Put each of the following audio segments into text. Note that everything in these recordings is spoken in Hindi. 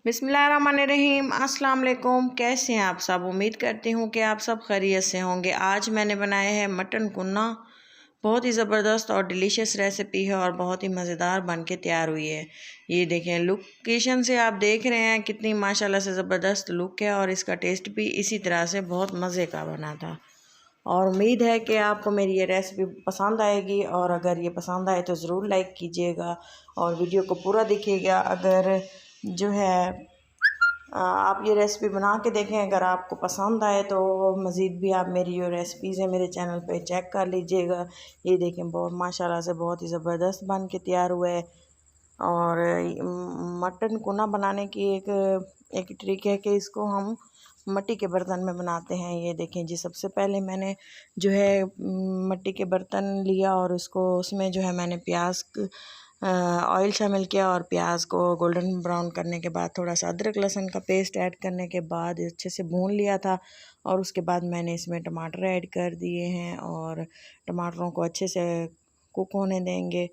बिस्मिल्लाहिर्रहमानिर्रहीम। अस्सलाम वालेकुम। कैसे हैं आप सब? उम्मीद करती हूँ कि आप सब खैरियत से होंगे। आज मैंने बनाया है मटन कुन्ना। बहुत ही ज़बरदस्त और डिलीशियस रेसिपी है और बहुत ही मज़ेदार बन के तैयार हुई है। ये देखें, लोकेशन से आप देख रहे हैं कितनी माशाल्लाह से ज़बरदस्त लुक है और इसका टेस्ट भी इसी तरह से बहुत मज़े का बना था। और उम्मीद है कि आपको मेरी ये रेसिपी पसंद आएगी, और अगर ये पसंद आए तो ज़रूर लाइक कीजिएगा और वीडियो को पूरा देखिएगा। अगर जो है आप ये रेसिपी बना के देखें, अगर आपको पसंद आए तो मज़ीद भी आप मेरी जो रेसिपीज़ है मेरे चैनल पे चेक कर लीजिएगा। ये देखें, बहुत माशाल्लाह से बहुत ही ज़बरदस्त बन के तैयार हुआ है। और मटन कुना बनाने की एक ट्रिक है कि इसको हम मिट्टी के बर्तन में बनाते हैं। ये देखें जी, सबसे पहले मैंने जो है मिट्टी के बर्तन लिया और उसमें जो है मैंने प्याज ऑयल शामिल किया और प्याज को गोल्डन ब्राउन करने के बाद थोड़ा सा अदरक लहसुन का पेस्ट ऐड करने के बाद अच्छे से भून लिया था। और उसके बाद मैंने इसमें टमाटर ऐड कर दिए हैं और टमाटरों को अच्छे से कुक होने देंगे।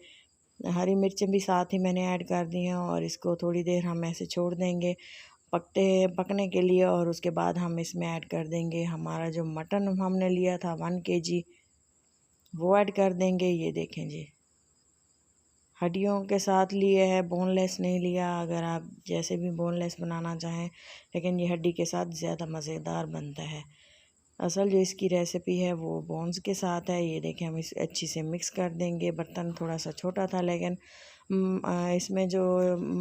हरी मिर्चें भी साथ ही मैंने ऐड कर दी हैं और इसको थोड़ी देर हम ऐसे छोड़ देंगे पकने के लिए। और उसके बाद हम इसमें ऐड कर देंगे हमारा जो मटन हमने लिया था 1 kg, वो ऐड कर देंगे। ये देखें जी, हड्डियों के साथ लिए है, बोनलेस नहीं लिया। अगर आप जैसे भी बोनलेस बनाना चाहें, लेकिन ये हड्डी के साथ ज़्यादा मज़ेदार बनता है। असल जो इसकी रेसिपी है वो बोन्स के साथ है। ये देखें, हम इस अच्छी से मिक्स कर देंगे। बर्तन थोड़ा सा छोटा था, लेकिन इसमें जो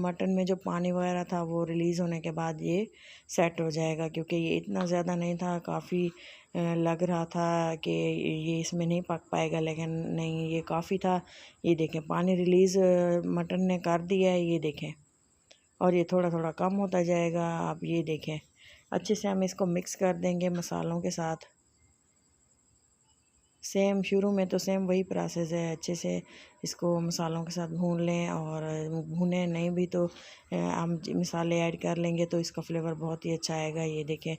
मटन में जो पानी वगैरह था वो रिलीज़ होने के बाद ये सेट हो जाएगा, क्योंकि ये इतना ज़्यादा नहीं था। काफ़ी लग रहा था कि ये इसमें नहीं पक पाएगा, लेकिन नहीं, ये काफ़ी था। ये देखें, पानी रिलीज़ मटन ने कर दिया है। ये देखें, और ये थोड़ा थोड़ा कम होता जाएगा। आप ये देखें, अच्छे से हम इसको मिक्स कर देंगे मसालों के साथ। सेम शुरू में तो सेम वही प्रोसेस है, अच्छे से इसको मसालों के साथ भून लें। और भुने नहीं भी तो हम मसाले ऐड कर लेंगे तो इसका फ्लेवर बहुत ही अच्छा आएगा। ये देखें,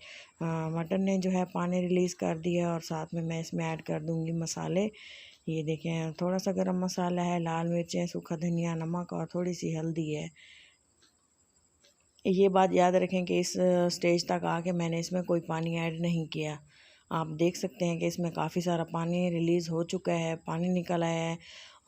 मटन ने जो है पानी रिलीज़ कर दिया और साथ में मैं इसमें ऐड कर दूंगी मसाले। ये देखें, थोड़ा सा गरम मसाला है, लाल मिर्चें, सूखा धनिया, नमक और थोड़ी सी हल्दी है। ये बात याद रखें कि इस स्टेज तक आके मैंने इसमें कोई पानी ऐड नहीं किया। आप देख सकते हैं कि इसमें काफ़ी सारा पानी रिलीज़ हो चुका है, पानी निकल आया है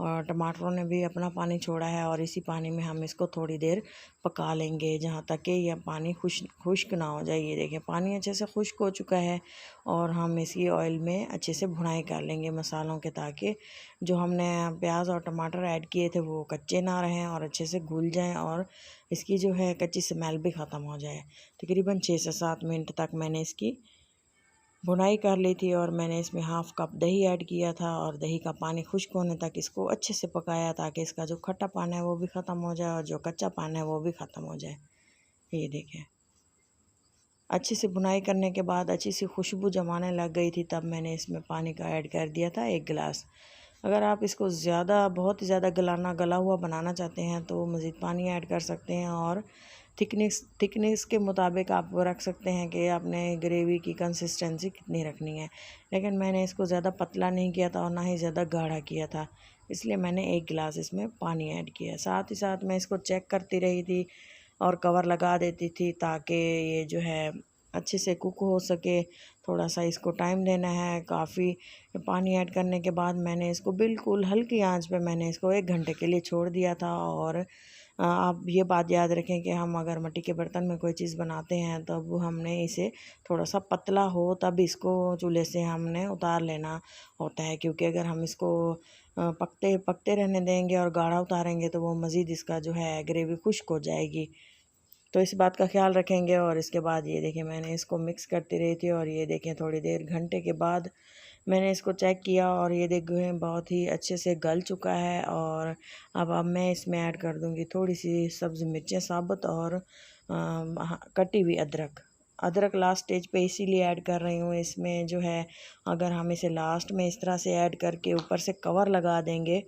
और टमाटरों ने भी अपना पानी छोड़ा है। और इसी पानी में हम इसको थोड़ी देर पका लेंगे, जहाँ तक कि यह पानी खुश्क ना हो जाए। ये देखें, पानी अच्छे से खुश्क हो चुका है और हम इसी ऑयल में अच्छे से भुनाई कर लेंगे मसालों के, ताकि जो हमने प्याज और टमाटर ऐड किए थे वो कच्चे ना रहें और अच्छे से घुल जाएं और इसकी जो है कच्ची स्मेल भी ख़त्म हो जाए। तकरीबन 6 से 7 मिनट तक मैंने इसकी भुनाई कर ली थी और मैंने इसमें हाफ़ कप दही ऐड किया था और दही का पानी खुश्क होने तक इसको अच्छे से पकाया, ताकि इसका जो खट्टा पानी है वो भी ख़त्म हो जाए और जो कच्चा पानी है वो भी ख़त्म हो जाए। ये देखें, अच्छे से भुनाई करने के बाद अच्छी सी खुशबू जमाने लग गई थी, तब मैंने इसमें पानी का ऐड कर दिया था 1 गिलास। अगर आप इसको बहुत ज़्यादा गला हुआ बनाना चाहते हैं तो मज़ीद पानी ऐड कर सकते हैं। और थिकनेस के मुताबिक आप रख सकते हैं कि आपने ग्रेवी की कंसिस्टेंसी कितनी रखनी है। लेकिन मैंने इसको ज़्यादा पतला नहीं किया था और ना ही ज़्यादा गाढ़ा किया था, इसलिए मैंने 1 गिलास इसमें पानी ऐड किया। साथ ही साथ मैं इसको चेक करती रही थी और कवर लगा देती थी, ताकि ये जो है अच्छे से कुक हो सके। थोड़ा सा इसको टाइम देना है। काफ़ी पानी ऐड करने के बाद मैंने इसको बिल्कुल हल्की आंच पे मैंने इसको 1 घंटे के लिए छोड़ दिया था। और आप ये बात याद रखें कि हम अगर मिट्टी के बर्तन में कोई चीज़ बनाते हैं तब हमने इसे थोड़ा सा पतला हो तब इसको चूल्हे से हमने उतार लेना होता है, क्योंकि अगर हम इसको पकते पकते रहने देंगे और गाढ़ा उतारेंगे तो वो मज़ीद इसका जो है ग्रेवी खुश्क हो जाएगी। तो इस बात का ख्याल रखेंगे। और इसके बाद ये देखें, मैंने इसको मिक्स करती रही थी और ये देखें थोड़ी देर घंटे के बाद मैंने इसको चेक किया और ये देखें बहुत ही अच्छे से गल चुका है। और अब मैं इसमें ऐड कर दूंगी थोड़ी सी सब्ज़ मिर्चें साबुत और कटी हुई अदरक लास्ट स्टेज पे इसीलिए ऐड कर रही हूँ। इसमें जो है अगर हम इसे लास्ट में इस तरह से ऐड करके ऊपर से कवर लगा देंगे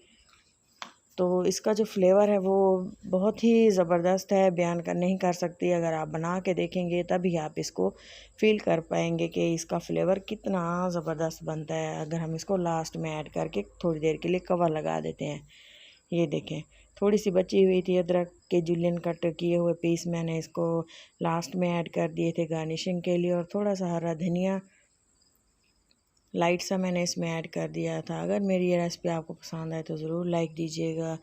तो इसका जो फ्लेवर है वो बहुत ही ज़बरदस्त है, बयान कर नहीं कर सकती। अगर आप बना के देखेंगे तभी आप इसको फ़ील कर पाएंगे कि इसका फ्लेवर कितना ज़बरदस्त बनता है, अगर हम इसको लास्ट में ऐड करके थोड़ी देर के लिए कवर लगा देते हैं। ये देखें, थोड़ी सी बची हुई थी अदरक के जुलियन कट किए हुए पीस, मैंने इसको लास्ट में ऐड कर दिए थे गार्निशिंग के लिए। और थोड़ा सा हरा धनिया लाइट सा मैंने इसमें ऐड कर दिया था। अगर मेरी ये रेसिपी आपको पसंद आए तो ज़रूर लाइक दीजिएगा।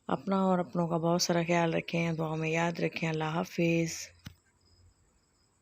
अपना और अपनों का बहुत सारा ख्याल रखें, दुआ में याद रखें। अल्लाह हाफिज़।